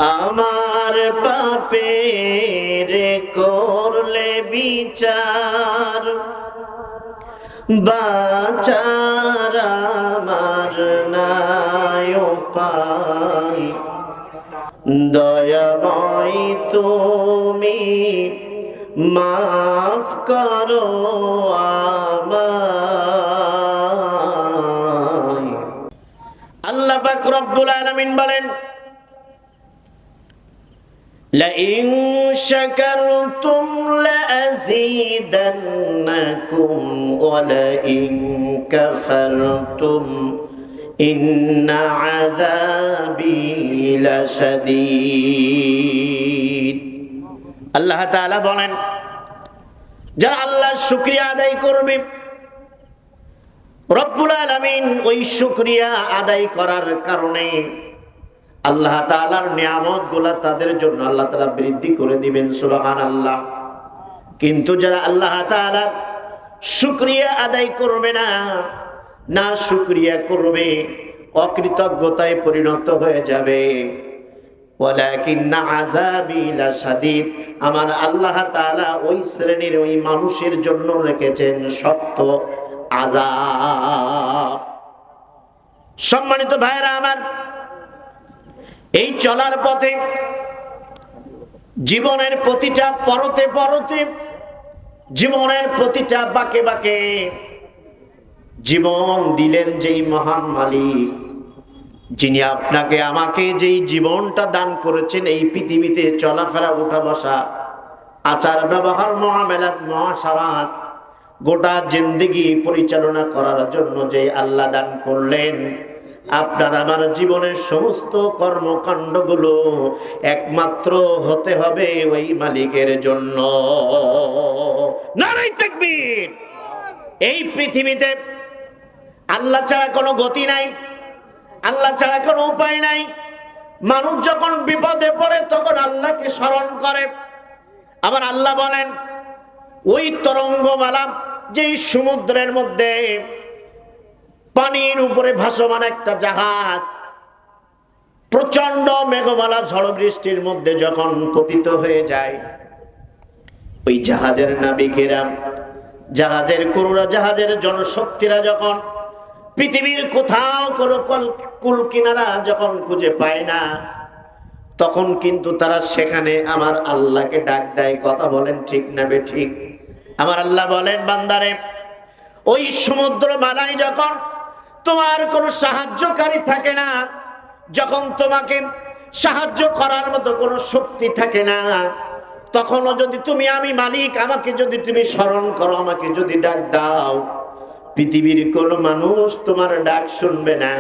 আমার পাপের করলে বিচার, বাঁচার আমার নাই উপায়। দয়াময় তুমি মাফ করো আমায়। আল্লাহ পাক রব্বুল আলামিন বলেন, لئن شكرتم لأزيدنكم ولئن كفرتم إن عذابي لشديد। আল্লাহ তাআলা বলেন, যারা আল্লাহর শুকরিয়া আদায় করবে, রব্বুল আলামিন ওই শুকরিয়া আদায় করার কারণে আল্লাহ তাআলার নিয়ামতগুলো তাদের জন্য আল্লাহ তাআলা বৃদ্ধি করে দিবেন, সুবহানাল্লাহ। কিন্তু যারা আল্লাহ তাআলার শুকরিয়া আদায় করবে না, না শুকরিয়া করবে, অকৃতজ্ঞতায় পরিণত হয়ে যাবে। ওয়ালাকিন্না আযাবি লাশাদীদ, আমার আল্লাহ তাআলা ওই শ্রেণীর ওই মানুষের জন্য রেখেছেন শক্ত আযাব। সম্মানিত ভাইরা আমার, এই চলার পথে জীবনের প্রতিটা পরতে পরতে, জীবনের প্রতিটা বাঁকে বাঁকে জীবন দিলেন যেই মহান মালিক, যিনি আপনাকে আমাকে যেই জীবনটা দান করেছেন, এই পৃথিবীতে চলাফেরা, উঠা বসা, আচার ব্যবহার, মুআমালাত, মুআশারাত, গোটা জিন্দেগি পরিচালনা করার জন্য যে আল্লাহ দান করলেন, আপনার আমার জীবনের সমস্ত কর্মকাণ্ডগুলো একমাত্র হতে হবে ওই মালিকের জন্য। নারে তাকবীর! এই পৃথিবীতে আল্লাহ ছাড়া কোনো গতি নাই, আল্লাহ ছাড়া কোনো উপায় নাই। মানুষ যখন বিপদে পড়ে তখন আল্লাহকে স্মরণ করে। আবার আল্লাহ বলেন, ওই তরঙ্গমালা যেই সমুদ্রের মধ্যে পানির উপরে ভাসমান একটা জাহাজ, প্রচন্ড মেঘমালা ঝড় বৃষ্টির মধ্যে যখন পতিত হয়ে যায়, ওই জাহাজের নাবিকেরা, জাহাজের ক্রুরা, জাহাজের জনশক্তিরা যখন পৃথিবীর কোথাও কোনো কুল কিনারা যখন খুঁজে পায় না, তখন কিন্তু তারা সেখানে আমার আল্লাহকে ডাক দেয়। কথা বলেন ঠিক না বেঠিক? আমার আল্লাহ বলেন, বান্দারে, ওই সমুদ্র মালায় যখন তোমার কোনো সাহায্যকারী থাকে না, যখন তোমাকে সাহায্য করার মতো কোনো শক্তি থাকে না, তখনও যদি তুমি আমি মালিক, আমাকে যদি তুমি স্মরণ করো, আমাকে যদি ডাক দাও, পৃথিবীর কোনো মানুষ তোমার ডাক শুনবে না,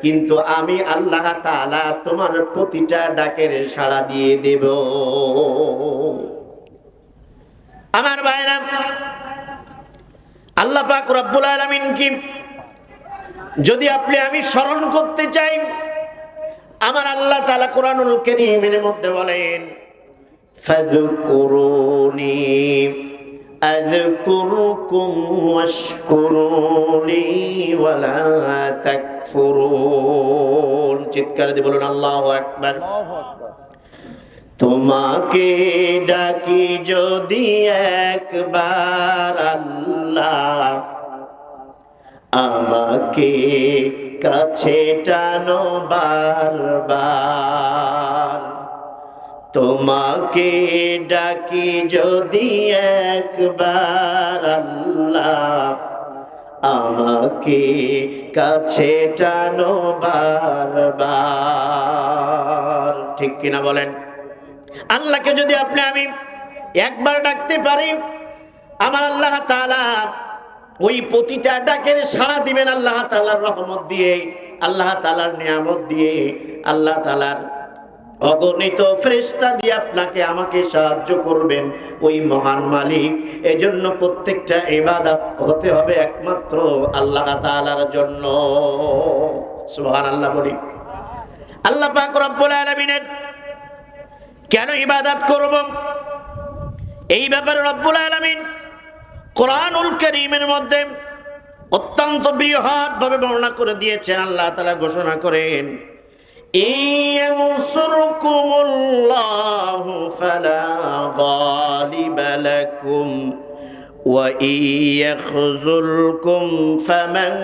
কিন্তু আমি আল্লাহ তাআলা তোমার প্রতিটা ডাকের সাড়া দিয়ে দেব। আমার ভাইরা, আল্লাহ পাক রব্বুল আলামিন কি যদি আপনি আমি স্মরণ করতে চাই, আমার আল্লাহ তাআলা কোরআনুল কারীমের মধ্যে বলেন, ফাযকুরুনি আযকুরুকুম ওয়াশকুরুলি ওয়ালা তাকফুরুন। চিৎকার দিয়ে বলুন আল্লাহু আকবার। তোমাকে ডাকি যদি একবার আল্লাহ, আমাকে কাছে টানো বারবার। তোমাকে ডাকি যদি একবার আল্লাহ, আমাকে কাছে টানো বারবার। ঠিক কিনা বলেন? আল্লাহকে যদি আপনি আমি একবার ডাকতে পারি, আমার আল্লাহ তাআলা ওই প্রতিটা ডাকের সাড়া দিবেন আল্লাহ তাআলার রহমত দিয়ে, আল্লাহ তাআলার নিয়ামত দিয়ে, আল্লাহ তাআলার অগণিত ফেরেশতা দিয়ে আপনাকে আমাকে সাহায্য করবেন ওই মহান মালিক। এজন্য প্রত্যেকটা ইবাদত হতে হবে একমাত্র আল্লাহ তাআলার জন্য। সুবহানাল্লাহ বলি। আল্লাহ পাক রব্বুল আলামিনের কেন ইবাদত করব, এই ব্যাপারে রব্বুল আলামিন কোরআনুল কারীমের মধ্যে অত্যন্ত বৃহৎ ভাবে বর্ণনা করে দিয়েছেন। আল্লাহ তাআলা ঘোষণা করেন, ইয়ানসুরকুমুল্লাহু ফালা গালিবা লাকুম ওয়া ইয়াখযুলকুম ফামান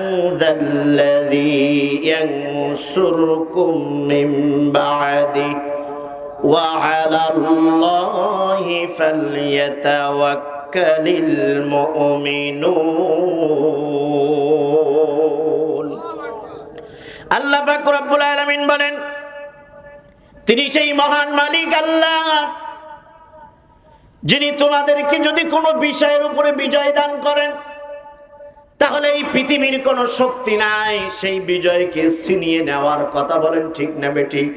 যাল্লাযী ইয়ানসুরকুম মিন বা'দিহি ওয়া আলাল্লাহি ফালইয়াতাওয়াক্কালিল মুমিনুন। আল্লাহ পাক রব্বুল আলামিন বলেন, তিনি সেই মহান মালিক আল্লাহ, যিনি তোমাদেরকে যদি কোনো বিষয়ের উপরে বিজয় দান করেন, তাহলে এই পৃথিবীর কোনো শক্তি নাই সেই বিজয়কে ছিনিয়ে নেওয়ার। কথা বলেন ঠিক না বেঠিক?